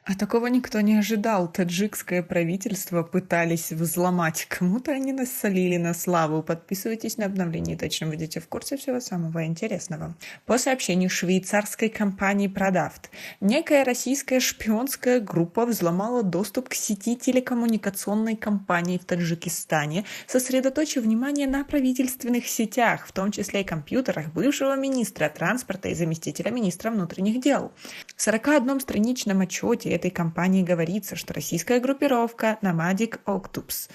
А такого никто не ожидал. Таджикское правительство пытались взломать. Кому-то они насолили на славу. Подписывайтесь на обновление, точно будете в курсе всего самого интересного. По сообщению швейцарской компании Продавт, некая российская шпионская группа взломала доступ к сети телекоммуникационной компании в Таджикистане, сосредоточив внимание на правительственных сетях, в том числе и компьютерах бывшего министра транспорта и заместителя министра внутренних дел. В 41-страничном отчете этой компании говорится, что российская группировка Nomadic Octopus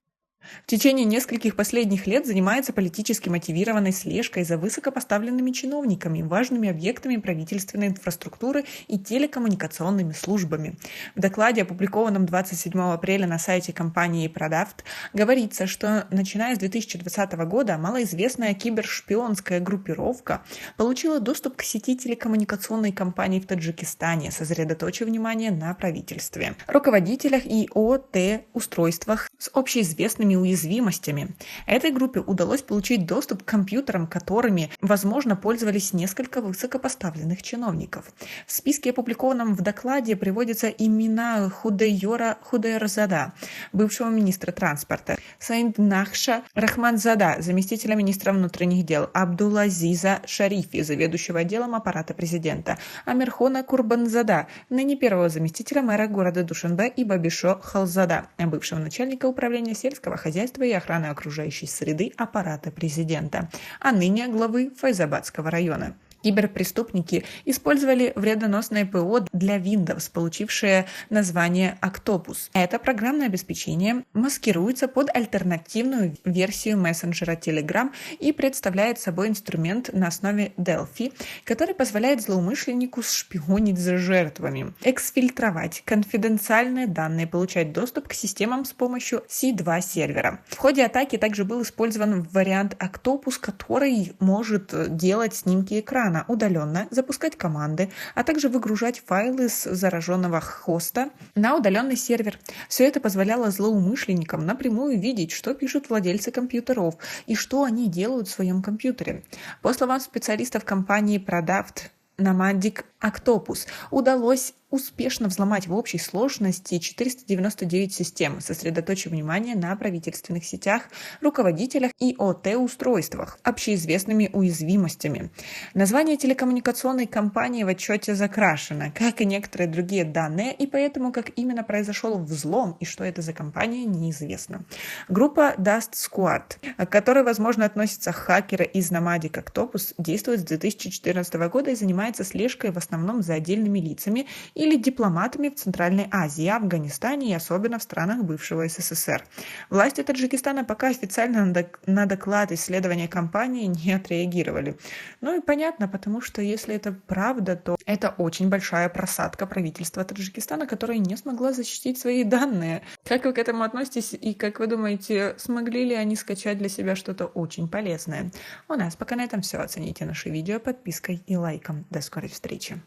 в течение нескольких последних лет занимается политически мотивированной слежкой за высокопоставленными чиновниками, важными объектами правительственной инфраструктуры и телекоммуникационными службами. В докладе, опубликованном 27 апреля на сайте компании Продавт, говорится, что начиная с 2020 года малоизвестная кибершпионская группировка получила доступ к сети телекоммуникационной компании в Таджикистане, сосредоточив внимание на правительстве, руководителях и ОТ-устройствах с общеизвестными уязвимостями. Этой группе удалось получить доступ к компьютерам, которыми, возможно, пользовались несколько высокопоставленных чиновников. В списке, опубликованном в докладе, приводятся имена Худайора Худайрзада, бывшего министра транспорта, Саинднахша Рахманзада, заместителя министра внутренних дел, Абдулазиза Шарифи, заведующего отделом аппарата президента, Амирхона Курбанзада, ныне первого заместителя мэра города Душанбе, и Бабишо Халзада, бывшего начальника управления сельского хозяйства и охраны окружающей среды аппарата президента, а ныне главы Файзабадского района. Киберпреступники использовали вредоносное ПО для Windows, получившее название Octopus. Это программное обеспечение маскируется под альтернативную версию мессенджера Telegram и представляет собой инструмент на основе Delphi, который позволяет злоумышленнику шпионить за жертвами, эксфильтровать конфиденциальные данные, получать доступ к системам с помощью C2 сервера. В ходе атаки также был использован вариант Octopus, который может делать снимки экрана удаленно, запускать команды, а также выгружать файлы с зараженного хоста на удаленный сервер. Все это позволяло злоумышленникам напрямую видеть, что пишут владельцы компьютеров и что они делают в своем компьютере. По словам специалистов компании Продавт, Nomadic Octopus удалось успешно взломать в общей сложности 499 систем, сосредоточив внимание на правительственных сетях, руководителях и ОТ-устройствах, общеизвестными уязвимостями. Название телекоммуникационной компании в отчете закрашено, как и некоторые другие данные, и поэтому, как именно произошел взлом и что это за компания, неизвестно. Группа Dust Squad, к которой, возможно, относятся хакеры из Nomadic Octopus, действует с 2014 года и занимается слежкой в основном за отдельными лицами или дипломатами в Центральной Азии, Афганистане и особенно в странах бывшего СССР. Власти Таджикистана пока официально на доклад исследования компании не отреагировали. Ну и понятно, потому что если это правда, то это очень большая просадка правительства Таджикистана, которое не смогло защитить свои данные. Как вы к этому относитесь и как вы думаете, смогли ли они скачать для себя что-то очень полезное? У нас пока на этом все. Оцените наше видео подпиской и лайком. До скорой встречи.